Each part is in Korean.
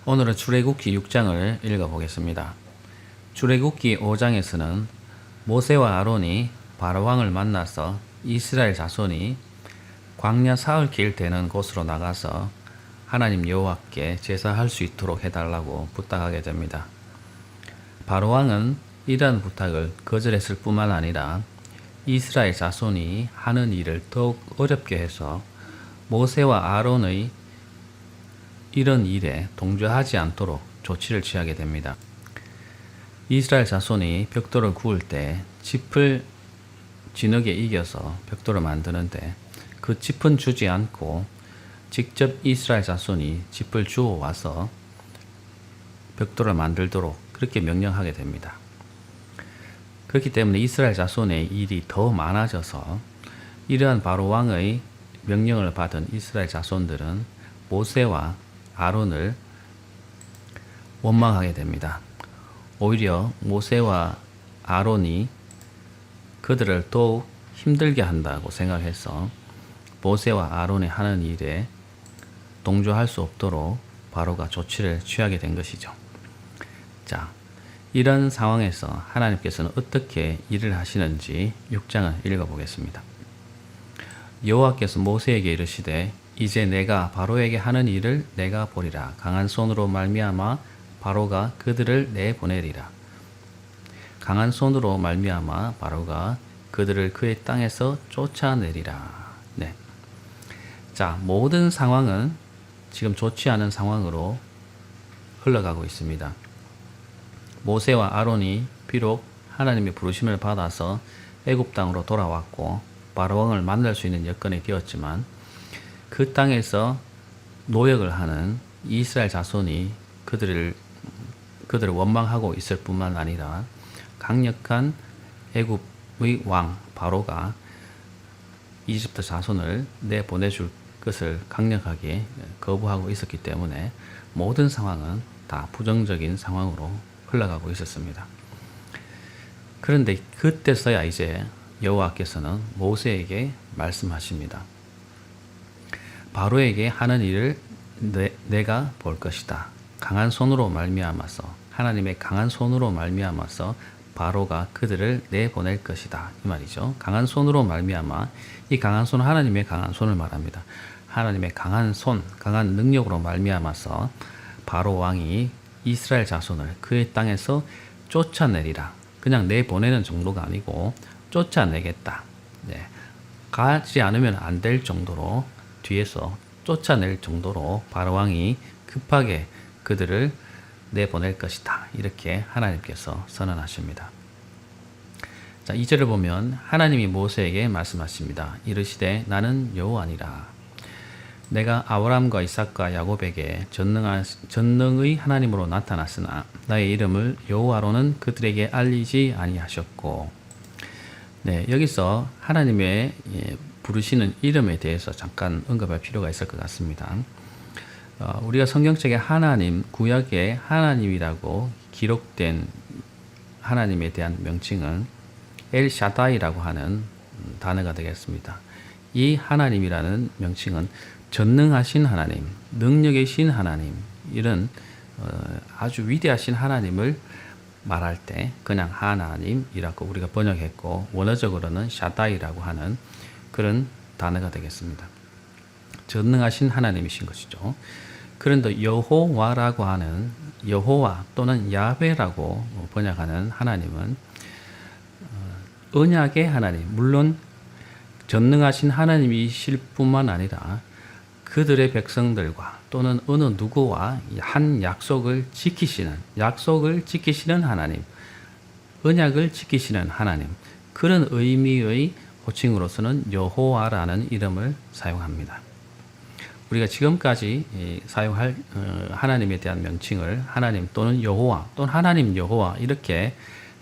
오늘은 출애굽기 6장을 읽어보겠습니다. 출애굽기 5장에서는 모세와 아론이 바로왕을 만나서 이스라엘 자손이 광야 사흘길 되는 곳으로 나가서 하나님 여호와께 제사할 수 있도록 해달라고 부탁하게 됩니다. 바로왕은 이러한 부탁을 거절했을 뿐만 아니라 이스라엘 자손이 하는 일을 더욱 어렵게 해서 모세와 아론의 이런 일에 동조하지 않도록 조치를 취하게 됩니다. 이스라엘 자손이 벽돌을 구울 때 짚을 진흙에 이겨서 벽돌을 만드는데 그 짚은 주지 않고 직접 이스라엘 자손이 짚을 주워 와서 벽돌을 만들도록 그렇게 명령하게 됩니다. 그렇기 때문에 이스라엘 자손의 일이 더 많아져서 이러한 바로왕의 명령을 받은 이스라엘 자손들은 모세와 아론을 원망하게 됩니다. 오히려 모세와 아론이 그들을 더욱 힘들게 한다고 생각해서 모세와 아론이 하는 일에 동조할 수 없도록 바로가 조치를 취하게 된 것이죠. 자, 이런 상황에서 하나님께서는 어떻게 일을 하시는지 6장을 읽어보겠습니다. 여호와께서 모세에게 이르시되 이제 내가 바로에게 하는 일을 내가 보리라. 강한 손으로 말미암아 바로가 그들을 내보내리라. 강한 손으로 말미암아 바로가 그들을 그의 땅에서 쫓아내리라. 네. 자, 모든 상황은 지금 좋지 않은 상황으로 흘러가고 있습니다. 모세와 아론이 비록 하나님의 부르심을 받아서 애굽 땅으로 돌아왔고 바로왕을 만날 수 있는 여건이 되었지만 그 땅에서 노역을 하는 이스라엘 자손이 그들을 원망하고 있을 뿐만 아니라 강력한 애굽의 왕 바로가 이집트 자손을 내보내줄 것을 강력하게 거부하고 있었기 때문에 모든 상황은 다 부정적인 상황으로 흘러가고 있었습니다. 그런데 그때서야 이제 여호와께서는 모세에게 말씀하십니다. 바로에게 하는 일을 내가 볼 것이다. 강한 손으로 말미암아서 하나님의 강한 손으로 말미암아서 바로가 그들을 내보낼 것이다. 이 말이죠. 강한 손으로 말미암아 이 강한 손은 하나님의 강한 손을 말합니다. 하나님의 강한 손, 강한 능력으로 말미암아서 바로 왕이 이스라엘 자손을 그의 땅에서 쫓아내리라. 그냥 내보내는 정도가 아니고 쫓아내겠다. 네. 가지 않으면 안 될 정도로 뒤에서 쫓아낼 정도로 바로왕이 급하게 그들을 내보낼 것이다. 이렇게 하나님께서 선언하십니다. 자, 2절을 보면 하나님이 모세에게 말씀하십니다. 이르시되 나는 여호와니라. 내가 아브라함과 이삭과 야곱에게 전능의 하나님으로 나타났으나 나의 이름을 여호와로는 그들에게 알리지 아니하셨고. 네, 여기서 하나님의 부르시는 이름에 대해서 잠깐 언급할 필요가 있을 것 같습니다. 우리가 성경책에 하나님, 구약에 하나님이라고 기록된 하나님에 대한 명칭은 엘샤다이라고 하는 단어가 되겠습니다. 이 하나님이라는 명칭은 전능하신 하나님, 능력의 신 하나님, 이런 아주 위대하신 하나님을 말할 때 그냥 하나님이라고 우리가 번역했고 원어적으로는 샤다이라고 하는 그런 단어가 되겠습니다. 전능하신 하나님이신 것이죠. 그런데 여호와라고 하는 여호와 또는 야훼라고 번역하는 하나님은 언약의 하나님, 물론 전능하신 하나님이실 뿐만 아니라 그들의 백성들과 또는 어느 누구와 한 약속을 지키시는 하나님, 언약을 지키시는 하나님, 그런 의미의 호칭으로서는 여호와라는 이름을 사용합니다. 우리가 지금까지 사용할 하나님에 대한 명칭을 하나님 또는 여호와 또는 하나님 여호와 이렇게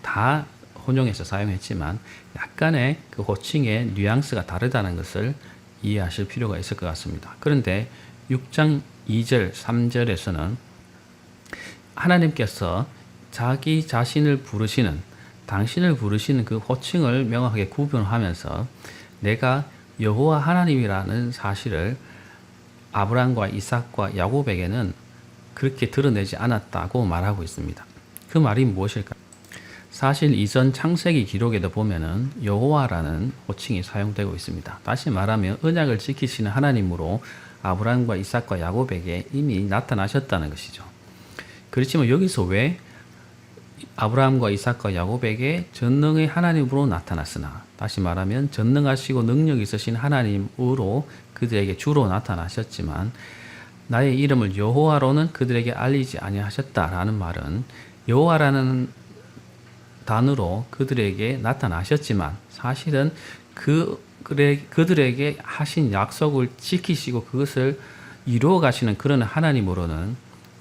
다 혼용해서 사용했지만 약간의 그 호칭의 뉘앙스가 다르다는 것을 이해하실 필요가 있을 것 같습니다. 그런데 6장 2절, 3절에서는 하나님께서 자기 자신을 부르시는, 당신을 부르시는 그 호칭을 명확하게 구분하면서 내가 여호와 하나님이라는 사실을 아브라함과 이삭과 야곱에게는 그렇게 드러내지 않았다고 말하고 있습니다. 그 말이 무엇일까요? 사실 이전 창세기 기록에도 보면은 여호와라는 호칭이 사용되고 있습니다. 다시 말하면 언약을 지키시는 하나님으로 아브라함과 이삭과 야곱에게 이미 나타나셨다는 것이죠. 그렇지만 여기서 왜 아브라함과 이삭과 야곱에게 전능의 하나님으로 나타났으나, 다시 말하면 전능하시고 능력이 있으신 하나님으로 그들에게 주로 나타나셨지만 나의 이름을 여호와로는 그들에게 알리지 아니하셨다라는 말은 여호와라는 단어로 그들에게 나타나셨지만 사실은 그들에게 하신 약속을 지키시고 그것을 이루어 가시는 그런 하나님으로는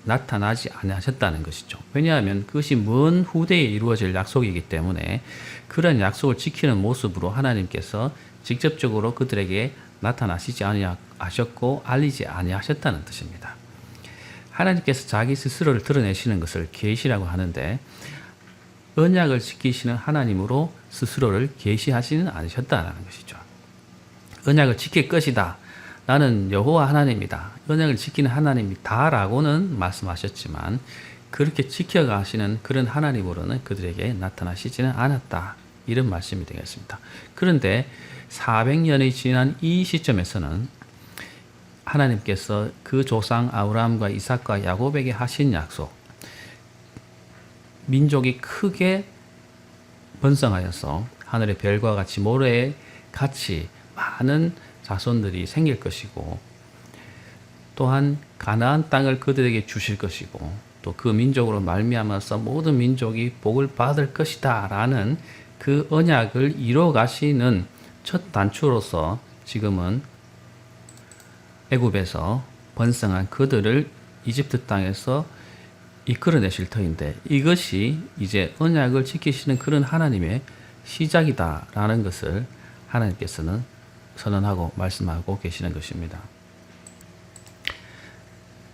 나타나지 않으셨다는 것이죠. 왜냐하면 그것이 먼 후대에 이루어질 약속이기 때문에 그런 약속을 지키는 모습으로 하나님께서 직접적으로 그들에게 나타나시지 아니하셨고 알리지 아니하셨다는 뜻입니다. 하나님께서 자기 스스로를 드러내시는 것을 계시라고 하는데 언약을 지키시는 하나님으로 스스로를 계시하지는 않으셨다는 것이죠. 언약을 지킬 것이다. 나는 여호와 하나님이다. 언약을 지키는 하나님이다라고는 말씀하셨지만 그렇게 지켜가시는 그런 하나님으로는 그들에게 나타나시지는 않았다. 이런 말씀이 되겠습니다. 그런데 400년이 지난 이 시점에서는 하나님께서 그 조상 아브라함과 이삭과 야곱에게 하신 약속, 민족이 크게 번성하여서 하늘의 별과 같이 모래에 같이 많은 자손들이 생길 것이고 또한 가나안 땅을 그들에게 주실 것이고 또 그 민족으로 말미암아서 모든 민족이 복을 받을 것이다 라는 그 언약을 이루어 가시는 첫 단추로서 지금은 애굽에서 번성한 그들을 이집트 땅에서 이끌어내실 터인데 이것이 이제 언약을 지키시는 그런 하나님의 시작이다라는 것을 하나님께서는 선언하고 말씀하고 계시는 것입니다.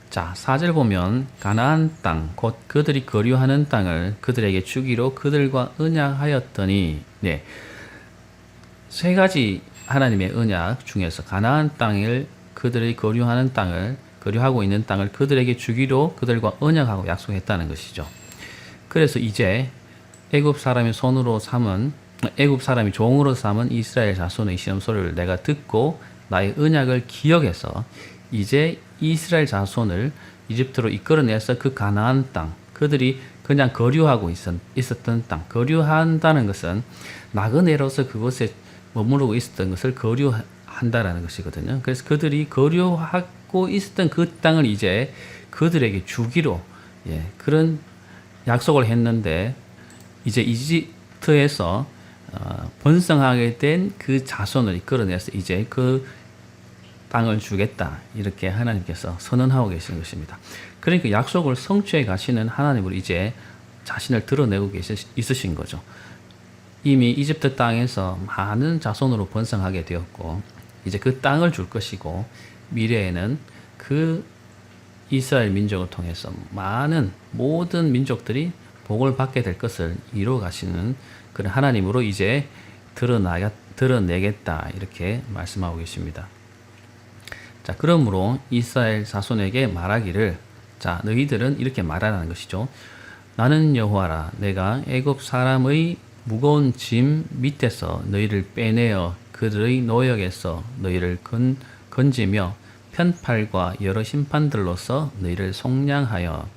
자, 4절 보면 가나안 땅 곧 그들이 거류하는 땅을 그들에게 주기로 그들과 언약하였더니, 네, 세 가지 하나님의 언약 중에서 가나안 땅을 그들이 거류하는 땅을 거류하고 있는 땅을 그들에게 주기로 그들과 언약하고 약속했다는 것이죠. 그래서 이제 애굽 사람이 종으로 삼은 이스라엘 자손의 시험 소리를 내가 듣고 나의 언약을 기억해서 이제 이스라엘 자손을 이집트로 이끌어내서 그 가나안 땅, 그들이 그냥 거류하고 있었던 땅, 거류한다는 것은 나그네로서 그곳에 머무르고 있었던 것을 거류한다라는 것이거든요. 그래서 그들이 거류하고 있었던 그 땅을 이제 그들에게 주기로 그런 약속을 했는데 이제 이집트에서 번성하게 된 그 자손을 이끌어내서 이제 그 땅을 주겠다 이렇게 하나님께서 선언하고 계시는 것입니다. 그러니까 약속을 성취해 가시는 하나님으로 이제 자신을 드러내고 있으신 거죠. 이미 이집트 땅에서 많은 자손으로 번성하게 되었고 이제 그 땅을 줄 것이고 미래에는 그 이스라엘 민족을 통해서 많은 모든 민족들이 복을 받게 될 것을 이루어 가시는 그런 하나님으로 이제 드러내겠다 이렇게 말씀하고 계십니다. 자, 그러므로 이스라엘 자손에게 말하기를, 자, 너희들은 이렇게 말하라는 것이죠. 나는 여호와라. 내가 애굽 사람의 무거운 짐 밑에서 너희를 빼내어 그들의 노역에서 너희를 건지며 편팔과 여러 심판들로서 너희를 속량하여.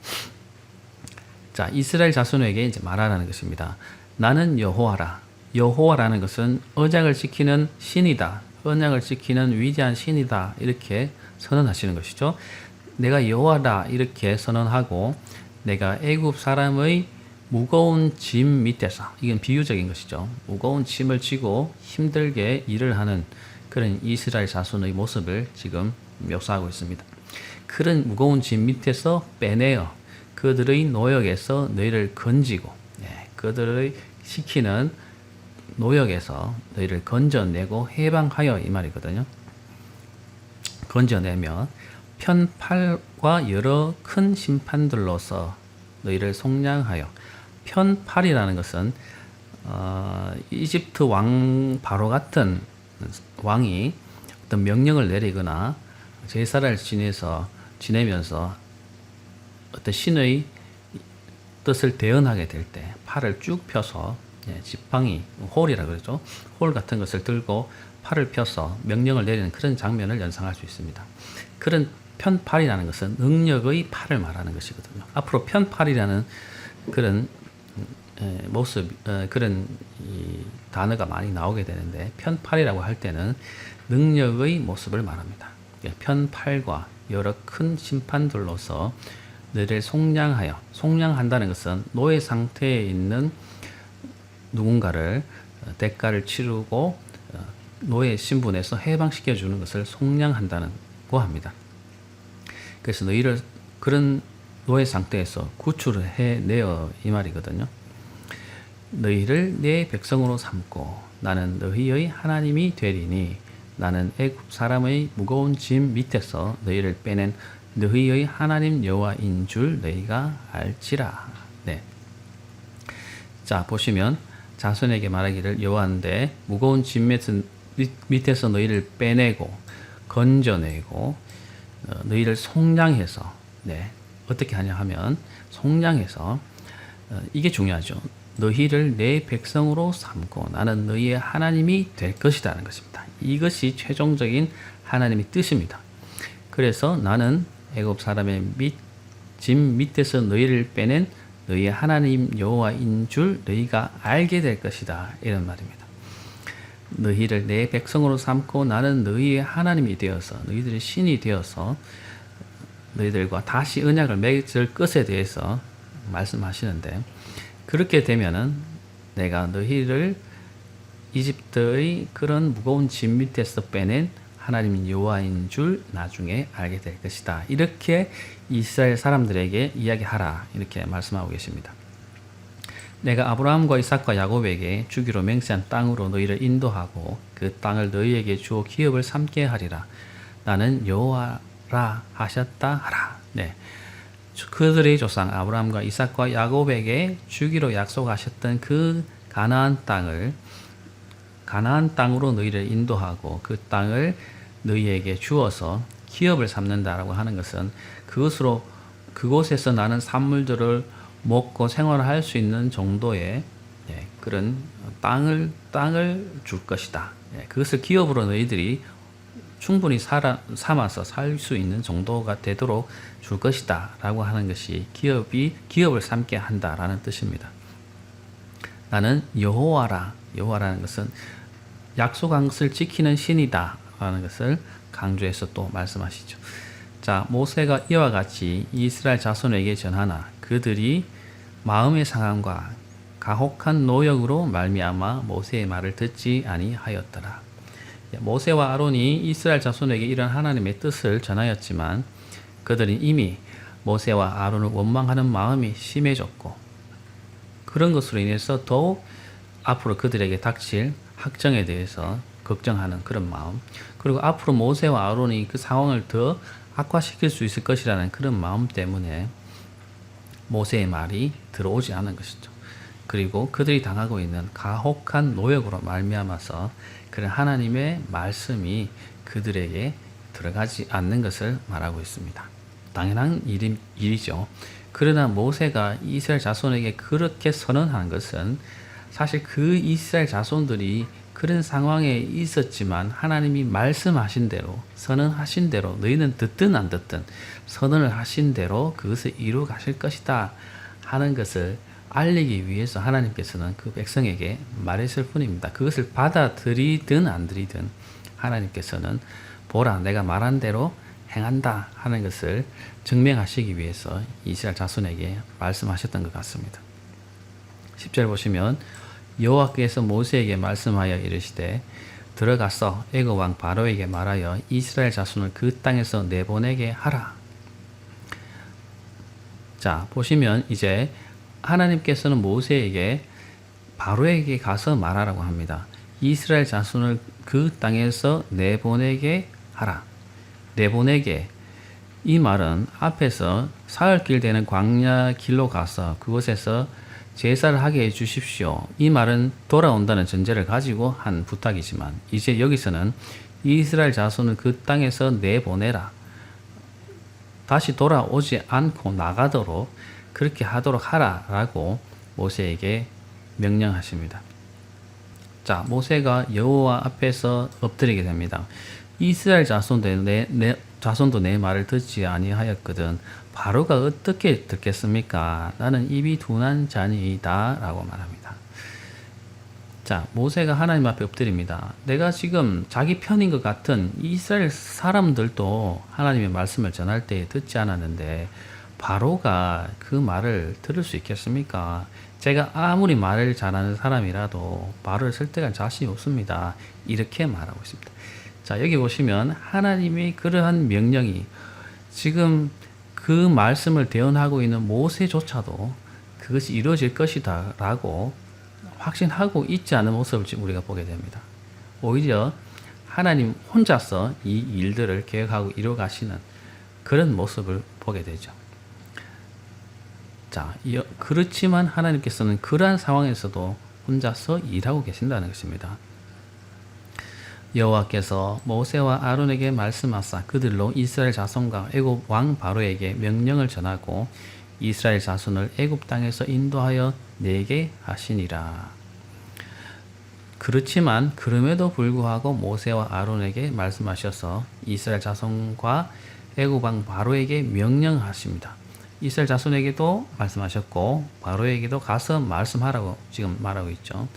자, 이스라엘 자손에게 이제 말하라는 것입니다. 나는 여호와라. 여호와라는 것은 언약을 지키는 신이다. 언약을 지키는 위대한 신이다. 이렇게 선언하시는 것이죠. 내가 여호와다 이렇게 선언하고 내가 애굽 사람의 무거운 짐 밑에서, 이건 비유적인 것이죠. 무거운 짐을 지고 힘들게 일을 하는 그런 이스라엘 자손의 모습을 지금 묘사하고 있습니다. 그런 무거운 짐 밑에서 빼내어 그들의 노역에서 너희를 건지고 그들의 시키는 노역에서 너희를 건져내고 해방하여 이 말이거든요. 건져내며 편팔과 여러 큰 심판들로서 너희를 속량하여. 편팔이라는 것은 이집트 왕 바로 같은 왕이 어떤 명령을 내리거나 제사를 지내면서 어떤 신의 뜻을 대언하게 될 때 팔을 쭉 펴서 지팡이, 홀이라 그러죠. 홀 같은 것을 들고 팔을 펴서 명령을 내리는 그런 장면을 연상할 수 있습니다. 그런 편팔이라는 것은 능력의 팔을 말하는 것이거든요. 앞으로 편팔이라는 그런 모습, 그런 단어가 많이 나오게 되는데, 편팔이라고 할 때는 능력의 모습을 말합니다. 편팔과 여러 큰 심판들로서 너희를 속량하여, 속량한다는 것은 노예 상태에 있는 누군가를 대가를 치르고 노예 신분에서 해방시켜 주는 것을 속량한다고 합니다. 그래서 너희를 그런 노예 상태에서 구출을 해내어 이 말이거든요. 너희를 내 백성으로 삼고 나는 너희의 하나님이 되리니 나는 애굽 사람의 무거운 짐 밑에서 너희를 빼낸 너희의 하나님 여호와인 줄 너희가 알지라. 네. 자, 보시면 자손에게 말하기를 여호와인데 무거운 짐 밑에서 너희를 빼내고 건져내고 너희를 속량해서, 네, 어떻게 하냐 하면 속량해서, 이게 중요하죠. 너희를 내 백성으로 삼고 나는 너희의 하나님이 될 것이라는 것입니다. 이것이 최종적인 하나님의 뜻입니다. 그래서 나는 애굽 사람의 짐 밑에서 너희를 빼낸 너희의 하나님 여호와인 줄 너희가 알게 될 것이다, 이런 말입니다. 너희를 내 백성으로 삼고 나는 너희의 하나님이 되어서 너희들의 신이 되어서 너희들과 다시 언약을 맺을 것에 대해서 말씀하시는데, 그렇게 되면은 내가 너희를 이집트의 그런 무거운 짐 밑에서 빼낸 하나님 여호와인 줄 나중에 알게 될 것이다, 이렇게 이스라엘 사람들에게 이야기하라, 이렇게 말씀하고 계십니다. 내가 아브라함과 이삭과 야곱에게 주기로 맹세한 땅으로 너희를 인도하고 그 땅을 너희에게 주어 기업을 삼게 하리라. 나는 여호와라 하셨다 하라. 네. 그들의 조상 아브라함과 이삭과 야곱에게 주기로 약속하셨던 그 가나안 땅으로 너희를 인도하고 그 땅을 너희에게 주어서 기업을 삼는다라고 하는 것은 그곳에서 나는 산물들을 먹고 생활을 할 수 있는 정도의 그런 땅을 줄 것이다. 그것을 기업으로 너희들이 충분히 삼아서 살 수 있는 정도가 되도록 줄 것이다 라고 하는 것이 기업을 삼게 한다라는 뜻입니다. 나는 여호와라는 것은 약속한 것을 지키는 신이다 라는 것을 강조해서 또 말씀하시죠. 자, 모세가 이와 같이 이스라엘 자손에게 전하나 그들이 마음의 상함과 가혹한 노역으로 말미암아 모세의 말을 듣지 아니하였더라. 모세와 아론이 이스라엘 자손에게 이런 하나님의 뜻을 전하였지만 그들은 이미 모세와 아론을 원망하는 마음이 심해졌고, 그런 것으로 인해서 더욱 앞으로 그들에게 닥칠 학정에 대해서 걱정하는 그런 마음, 그리고 앞으로 모세와 아론이 그 상황을 더 악화시킬 수 있을 것이라는 그런 마음 때문에 모세의 말이 들어오지 않은 것이죠. 그리고 그들이 당하고 있는 가혹한 노역으로 말미암아서 그런 하나님의 말씀이 그들에게 들어가지 않는 것을 말하고 있습니다. 당연한 일이죠. 그러나 모세가 이스라엘 자손에게 그렇게 선언한 것은 사실 그 이스라엘 자손들이 그런 상황에 있었지만 하나님이 말씀하신 대로, 선언하신 대로, 너희는 듣든 안 듣든 선언을 하신 대로 그것을 이루 가실 것이다 하는 것을 알리기 위해서 하나님께서는 그 백성에게 말했을 뿐입니다. 그것을 받아들이든 안 들이든 하나님께서는 보라, 내가 말한 대로 행한다 하는 것을 증명하시기 위해서 이스라엘 자손에게 말씀하셨던 것 같습니다. 10절 보시면 여호와께서 모세에게 말씀하여 이르시되 들어가서 애굽 왕 바로에게 말하여 이스라엘 자손을 그 땅에서 내보내게 하라. 자, 보시면 이제 하나님께서는 모세에게 바로에게 가서 말하라고 합니다. 이스라엘 자손을 그 땅에서 내보내게 하라. 내보내게, 이 말은 앞에서 사흘길 되는 광야 길로 가서 그곳에서 제사를 하게 해 주십시오, 이 말은 돌아온다는 전제를 가지고 한 부탁이지만 이제 여기서는 이스라엘 자손을 그 땅에서 내보내라, 다시 돌아오지 않고 나가도록 그렇게 하도록 하라라고 모세에게 명령하십니다. 자, 모세가 여호와 앞에서 엎드리게 됩니다. 이스라엘 자손도 내 말을 듣지 아니하였거든 바로가 어떻게 듣겠습니까? 나는 입이 둔한 자니이다 라고 말합니다. 자, 모세가 하나님 앞에 엎드립니다. 내가 지금 자기 편인 것 같은 이스라엘 사람들도 하나님의 말씀을 전할 때 듣지 않았는데 바로가 그 말을 들을 수 있겠습니까? 제가 아무리 말을 잘하는 사람이라도 바로를 설득할 자신이 없습니다. 이렇게 말하고 있습니다. 자, 여기 보시면 하나님의 그러한 명령이 지금 그 말씀을 대언하고 있는 모세조차도 그것이 이루어질 것이다 라고 확신하고 있지 않은 모습을 우리가 보게 됩니다. 오히려 하나님 혼자서 이 일들을 계획하고 이루어가시는 그런 모습을 보게 되죠. 자, 그렇지만 하나님께서는 그러한 상황에서도 혼자서 일하고 계신다는 것입니다. 여호와께서 모세와 아론에게 말씀하사 그들로 이스라엘 자손과 애굽 왕 바로에게 명령을 전하고 이스라엘 자손을 애굽 땅에서 인도하여 내게 하시니라. 그렇지만 그럼에도 불구하고 모세와 아론에게 말씀하셔서 이스라엘 자손과 애굽 왕 바로에게 명령하십니다. 이스라엘 자손에게도 말씀하셨고 바로에게도 가서 말씀하라고 지금 말하고 있죠.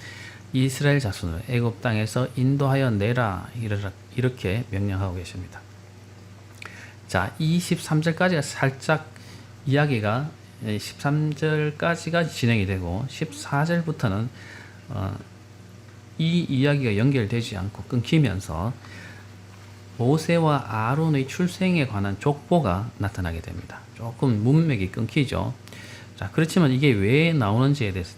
이스라엘 자손을 애굽 땅에서 인도하여 내라 이렇게 명령하고 계십니다. 자, 23절까지가 살짝 이야기가 13절까지가 진행이 되고 14절부터는 이 이야기가 연결되지 않고 끊기면서 모세와 아론의 출생에 관한 족보가 나타나게 됩니다. 조금 문맥이 끊기죠. 자, 그렇지만 이게 왜 나오는지에 대해서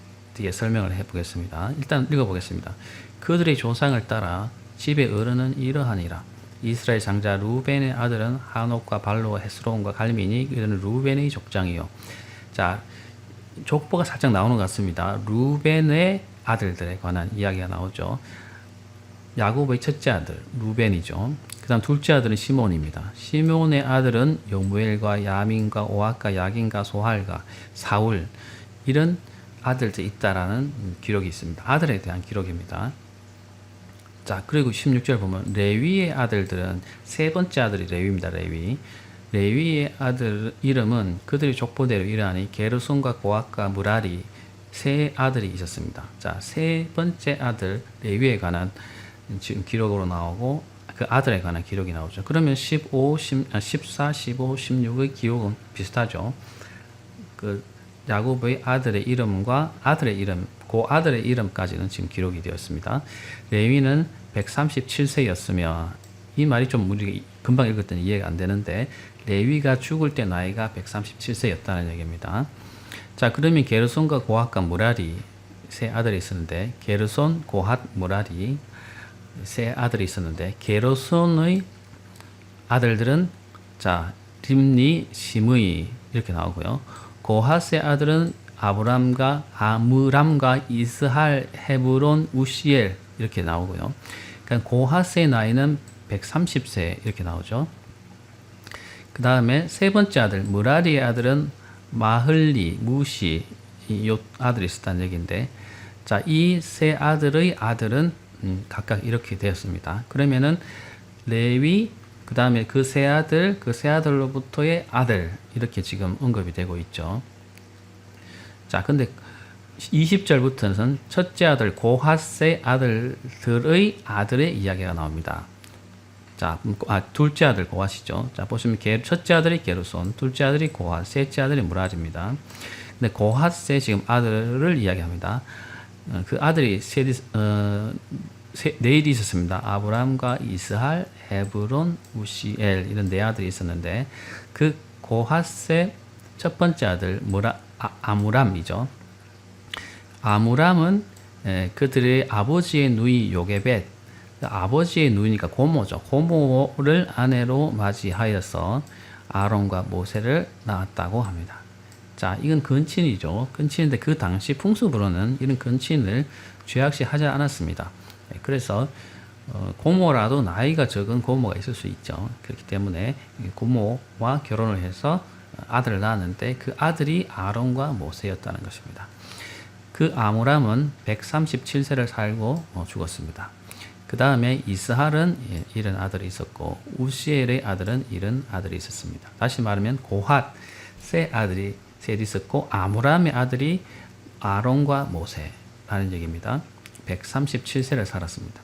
설명을 해보겠습니다. 일단 읽어보겠습니다. 그들의 조상을 따라 집의 어른은 이러하니라. 이스라엘 장자 루벤의 아들은 하녹과 발로와 헤스론과 갈미니 이들은 루벤의 족장이요. 자, 족보가 살짝 나오는 것 같습니다. 루벤의 아들들에 관한 이야기가 나오죠. 야곱의 첫째 아들 루벤이죠. 그 다음 둘째 아들은 시몬입니다. 시몬의 아들은 여무엘과 야민과 오앗과 야긴과 소할과 사울 이런 아들들이 있다라는 기록이 있습니다. 아들에 대한 기록입니다. 자, 그리고 16절 보면 레위의 아들들은 세 번째 아들이 레위입니다. 레위의 아들 이름은 그들의 족보대로 이러하니 게르손과 고앗과 무라리 세 아들이 있었습니다. 자, 세 번째 아들 레위에 관한 지금 기록으로 나오고 그 아들에 관한 기록이 나오죠. 그러면 14, 15, 16의 기록은 비슷하죠. 그 야곱의 아들의 이름과 아들의 이름, 그 아들의 이름까지는 지금 기록이 되었습니다. 레위는 137세였으며 이 말이 좀 우리가 금방 읽었더니 이해가 안 되는데 레위가 죽을 때 나이가 137세였다는 얘기입니다. 자, 그러면 게르손과 고핫과 무라리 세 아들이 있었는데 게르손, 고핫, 무라리 세 아들이 있었는데 게르손의 아들들은 자 림니, 시므이 이렇게 나오고요. 고핫의 아들은 아므람과 이스할, 헤브론, 우시엘 이렇게 나오고요. 그러니까 고핫의 나이는 130세 이렇게 나오죠. 그 다음에 세 번째 아들 무라리의 아들은 마흘리, 무시 이 아들이 있었다는 얘기인데 자, 이 세 아들의 아들은 각각 이렇게 되었습니다. 그러면은 레위 그 다음에 그 세 아들로부터의 아들 이렇게 지금 언급이 되고 있죠. 자, 근데 20절부터는 첫째 아들 고핫의 아들들의 아들의 이야기가 나옵니다. 자, 둘째 아들 고핫이죠. 자, 보시면 첫째 아들이 게르손, 둘째 아들이 고핫, 셋째 아들이 무라리입니다. 근데 고핫의 지금 아들을 이야기합니다. 그 아들이 네일이 있었습니다. 아브람과 이스할, 헤브론, 우시엘 이런 네 아들이 있었는데 그 고핫의 첫 번째 아들 아므람이죠. 아므람은 그들의 아버지의 누이 요게벳, 아버지의 누이니까 고모죠. 고모를 아내로 맞이하여서 아론과 모세를 낳았다고 합니다. 자, 이건 근친이죠. 근친인데 그 당시 풍습으로는 이런 근친을 죄악시 하지 않았습니다. 그래서 고모라도 나이가 적은 고모가 있을 수 있죠. 그렇기 때문에 고모와 결혼을 해서 아들을 낳았는데 그 아들이 아론과 모세였다는 것입니다. 그 아므람은 137세를 살고 죽었습니다. 그 다음에 이스할은 70 아들이 있었고 우시엘의 아들은 70 아들이 있었습니다. 다시 말하면 고핫의 아들이 셋 있었고 아므람의 아들이 아론과 모세라는 얘기입니다. 137세를 살았습니다.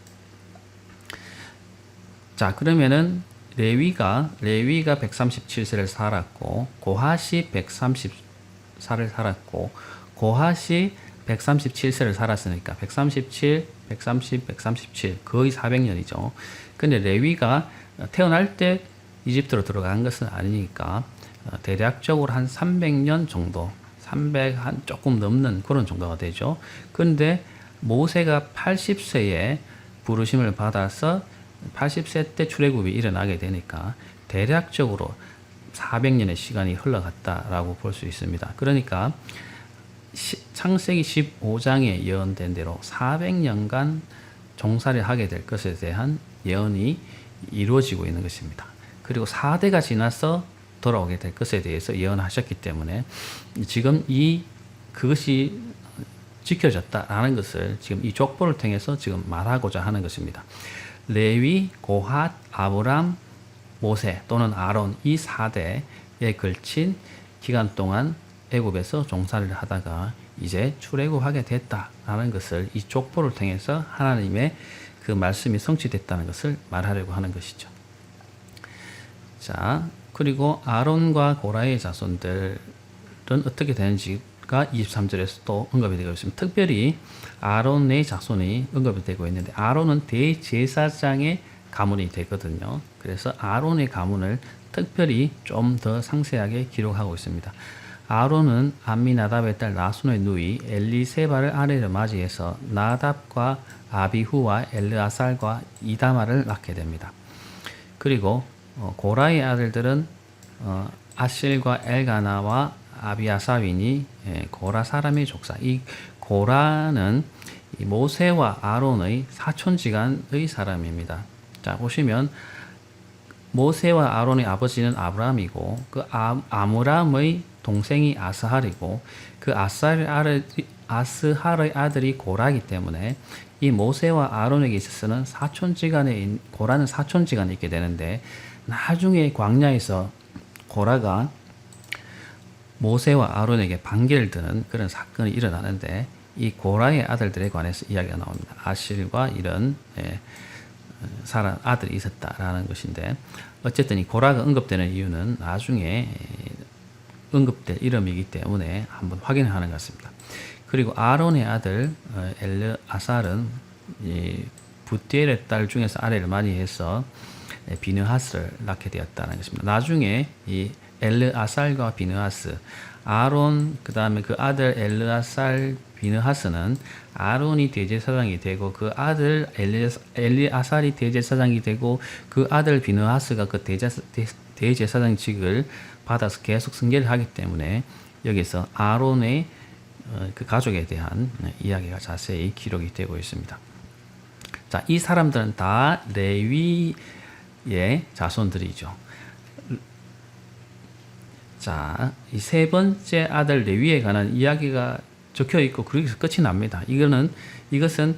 자, 그러면은 레위가 137세를 살았고 고핫이 130살을 살았고 고핫이 137세를 살았으니까 137, 130, 137 거의 400년이죠. 근데 레위가 태어날 때 이집트로 들어간 것은 아니니까 대략적으로 한 300년 정도, 300 한 조금 넘는 그런 정도가 되죠. 그런데 모세가 80세에 부르심을 받아서 80세 때 출애굽이 일어나게 되니까 대략적으로 400년의 시간이 흘러갔다라고 볼 수 있습니다. 그러니까 창세기 15장에 예언된 대로 400년간 종살이를 하게 될 것에 대한 예언이 이루어지고 있는 것입니다. 그리고 4대가 지나서 돌아오게 될 것에 대해서 예언하셨기 때문에 지금 그것이 지켜졌다라는 것을 지금 이 족보를 통해서 지금 말하고자 하는 것입니다. 레위, 고핫, 아브람, 모세 또는 아론 이 4대에 걸친 기간 동안 애굽에서 종살이를 하다가 이제 출애굽하게 됐다라는 것을 이 족보를 통해서 하나님의 그 말씀이 성취됐다는 것을 말하려고 하는 것이죠. 자, 그리고 아론과 고라의 자손들은 어떻게 되는지가 23절에서 또 언급이 되고 있습니다. 특별히 아론의 자손이 언급이 되고 있는데 아론은 대제사장의 가문이 되거든요. 그래서 아론의 가문을 특별히 좀 더 상세하게 기록하고 있습니다. 아론은 암미나답의 딸 나손의 누이 엘리세바를 아내로 맞이해서 나답과 아비후와 엘르아살과 이다마를 낳게 됩니다. 그리고 고라의 아들들은 아실과 엘가나와 아비아사윈이 고라 사람의 족사. 이 고라는 모세와 아론의 사촌지간의 사람입니다. 자, 보시면 모세와 아론의 아버지는 아브라함이고 그 아므람의 동생이 아스할이고 그 아스할의 아들이 고라이기 때문에 이 모세와 아론에게 있어서는 고라는 사촌지간에 있게 되는데 나중에 광야에서 고라가 모세와 아론에게 반기를 드는 그런 사건이 일어나는데 이 고라의 아들들에 관해서 이야기가 나옵니다. 아실과 이런 사람 아들이 있었다라는 것인데 어쨌든 이 고라가 언급되는 이유는 나중에 언급될 이름이기 때문에 한번 확인하는 것 같습니다. 그리고 아론의 아들 엘르아살은 붓디엘의 딸 중에서 아래를 많이 해서 비느하스를 낳게 되었다는 것입니다. 나중에 이 엘르아살과 비느하스, 아론 그 다음에 그 아들 엘르아살 비느하스는 아론이 대제사장이 되고 그 아들 엘리아살이 대제사장이 되고 그 아들 비느하스가 그 대제사장직을 받아서 계속 승계를 하기 때문에 여기서 아론의 그 가족에 대한 이야기가 자세히 기록이 되고 있습니다. 자, 이 사람들은 다 레위의 자손들이죠. 자, 이 세 번째 아들 레위에 관한 이야기가 적혀 있고 거기서 끝이 납니다. 이것은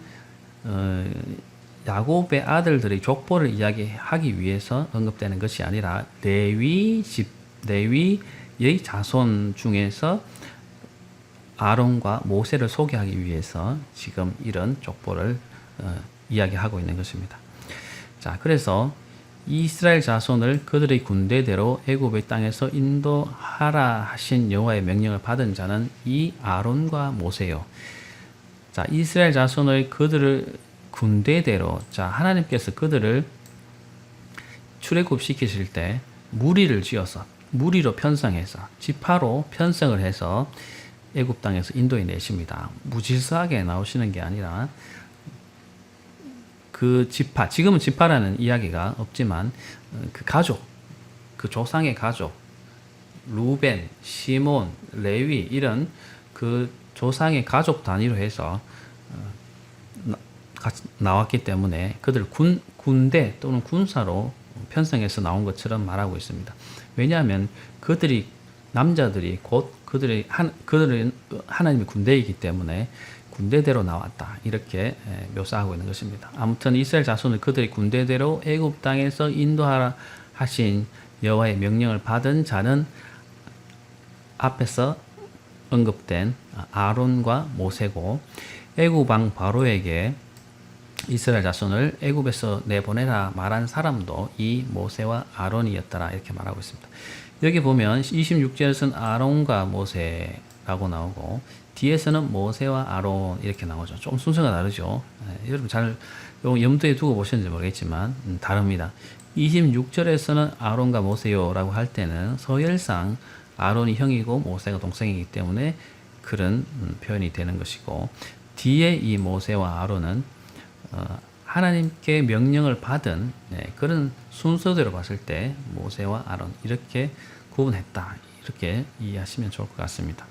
야곱의 아들들의 족보를 이야기하기 위해서 언급되는 것이 아니라 레위의 자손 중에서 아론과 모세를 소개하기 위해서 지금 이런 족보를 이야기하고 있는 것입니다. 자, 그래서 이스라엘 자손을 그들의 군대대로 애굽의 땅에서 인도하라 하신 여호와의 명령을 받은 자는 이 아론과 모세요. 자, 이스라엘 자손의 그들을 군대대로, 자, 하나님께서 그들을 출애굽시키실 때 무리로 편성해서 지파로 편성을 해서 애굽 땅에서 인도해 내십니다. 무질서하게 나오시는 게 아니라 그 지파, 지금은 지파라는 이야기가 없지만 그 가족, 그 조상의 가족, 루벤, 시몬, 레위 이런 그 조상의 가족 단위로 해서 나왔기 때문에 그들 군대 또는 군사로 편성해서 나온 것처럼 말하고 있습니다. 왜냐하면 남자들이 곧 그들은 하나님의 군대이기 때문에 군대대로 나왔다 이렇게 묘사하고 있는 것입니다. 아무튼 이스라엘 자손은 그들이 군대대로 애굽 땅에서 인도하라 하신 여호와의 명령을 받은 자는 앞에서 언급된 아론과 모세고, 애굽 왕 바로에게 이스라엘 자손을 애굽에서 내보내라 말한 사람도 이 모세와 아론이었더라 이렇게 말하고 있습니다. 여기 보면 26절에서는 아론과 모세라고 나오고 뒤에서는 모세와 아론 이렇게 나오죠. 좀 순서가 다르죠. 여러분 잘 염두에 두고 보셨는지 모르겠지만 다릅니다. 26절에서는 아론과 모세요라고 할 때는 서열상 아론이 형이고 모세가 동생이기 때문에 그런 표현이 되는 것이고, 뒤에 이 모세와 아론은 하나님께 명령을 받은 그런 순서대로 봤을 때 모세와 아론 이렇게 구분했다 이렇게 이해하시면 좋을 것 같습니다.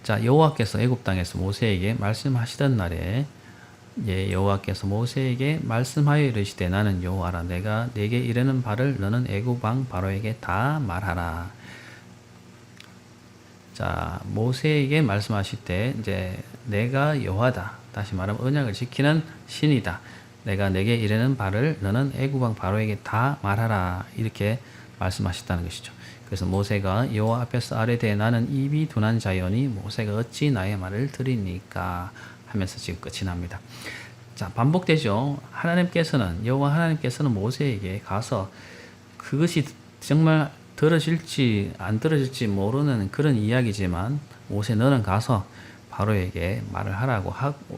자, 여호와께서 애굽 땅에서 모세에게 말씀하시던 날에 여호와께서 모세에게 말씀하여 이르시되 나는 여호와라 내가 네게 이르는 바를 너는 애굽 왕 바로에게 다 말하라. 자, 모세에게 말씀하실 때 이제 내가 여호와다. 다시 말하면 언약을 지키는 신이다. 내가 내게 이르는 바를 너는 애굽 왕 바로에게 다 말하라. 이렇게 말씀하셨다는 것이죠. 그래서 모세가 여호와 앞에서 아뢰되 나는 입이 둔한 자여니 모세가 어찌 나의 말을 들으니까 하면서 지금 끝이 납니다. 자, 반복되죠. 여호와 하나님께서는 모세에게 가서 그것이 정말 들어질지 안 들어질지 모르는 그런 이야기지만 모세 너는 가서 바로에게 말을 하라고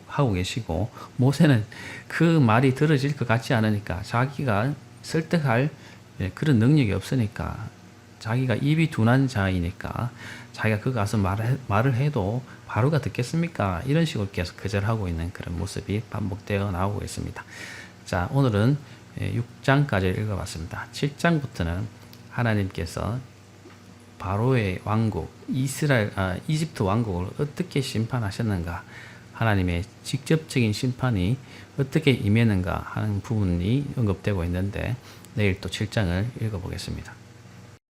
하고 계시고, 모세는 그 말이 들어질 것 같지 않으니까 자기가 설득할 그런 능력이 없으니까 자기가 입이 둔한 자이니까 자기가 그 가서 말을 해도 바로가 듣겠습니까? 이런 식으로 계속 거절하고 있는 그런 모습이 반복되어 나오고 있습니다. 자, 오늘은 6장까지 읽어봤습니다. 7장부터는 하나님께서 바로의 왕국, 이집트 왕국을 어떻게 심판하셨는가, 하나님의 직접적인 심판이 어떻게 임했는가 하는 부분이 언급되고 있는데 내일 또 7장을 읽어보겠습니다.